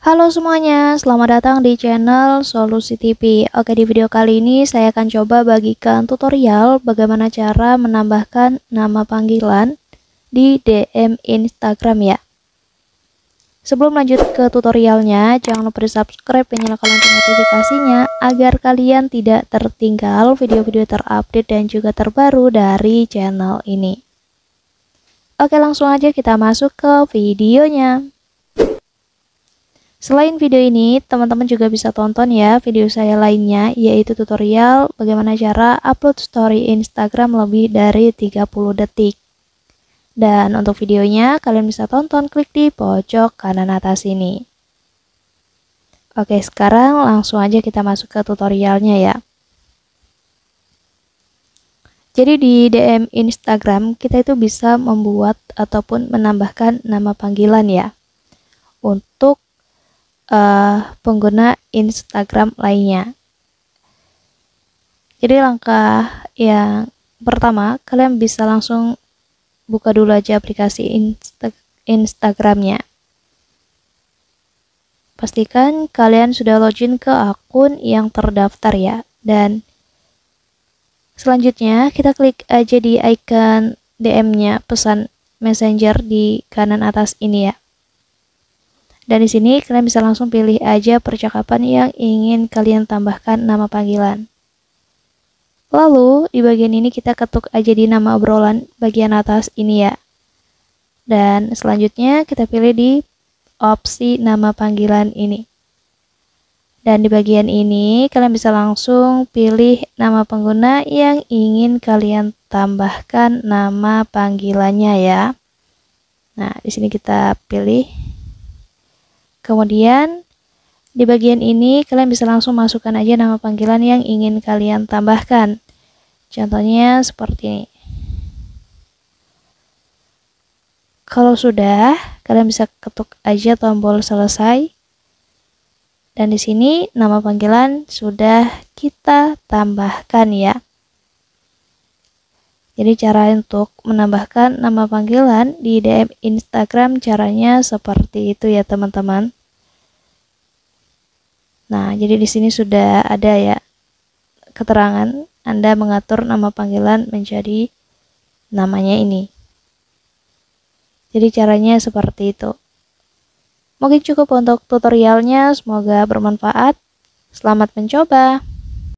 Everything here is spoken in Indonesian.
Halo semuanya, selamat datang di channel Solusi TV. Oke, di video kali ini saya akan coba bagikan tutorial bagaimana cara menambahkan nama panggilan di DM Instagram ya. Sebelum lanjut ke tutorialnya, jangan lupa di subscribe dan nyalakan lonceng notifikasinya agar kalian tidak tertinggal video-video terupdate dan juga terbaru dari channel ini. Oke, langsung aja kita masuk ke videonya. Selain video ini, teman-teman juga bisa tonton ya video saya lainnya, yaitu tutorial bagaimana cara upload story Instagram lebih dari 30 detik. Dan untuk videonya, kalian bisa tonton klik di pojok kanan atas ini. Oke, sekarang langsung aja kita masuk ke tutorialnya ya. Jadi di DM Instagram, kita itu bisa membuat ataupun menambahkan nama panggilan ya. Untuk pengguna Instagram lainnya. Jadi langkah yang pertama, kalian bisa langsung buka dulu aja aplikasi Instagramnya. Pastikan kalian sudah login ke akun yang terdaftar ya. Dan selanjutnya kita klik aja di icon DM-nya, pesan messenger di kanan atas ini ya. Dan di sini kalian bisa langsung pilih aja percakapan yang ingin kalian tambahkan nama panggilan. Lalu di bagian ini kita ketuk aja di nama obrolan bagian atas ini ya. Dan selanjutnya kita pilih di opsi nama panggilan ini. Dan di bagian ini kalian bisa langsung pilih nama pengguna yang ingin kalian tambahkan nama panggilannya ya. Nah, di sini kita pilih. Kemudian di bagian ini kalian bisa langsung masukkan aja nama panggilan yang ingin kalian tambahkan. Contohnya seperti ini. Kalau sudah, kalian bisa ketuk aja tombol selesai. Dan di sini nama panggilan sudah kita tambahkan ya. Jadi cara untuk menambahkan nama panggilan di DM Instagram caranya seperti itu ya teman-teman. Nah, jadi di sini sudah ada ya keterangan Anda mengatur nama panggilan menjadi namanya ini. Jadi caranya seperti itu. Mungkin cukup untuk tutorialnya, semoga bermanfaat. Selamat mencoba.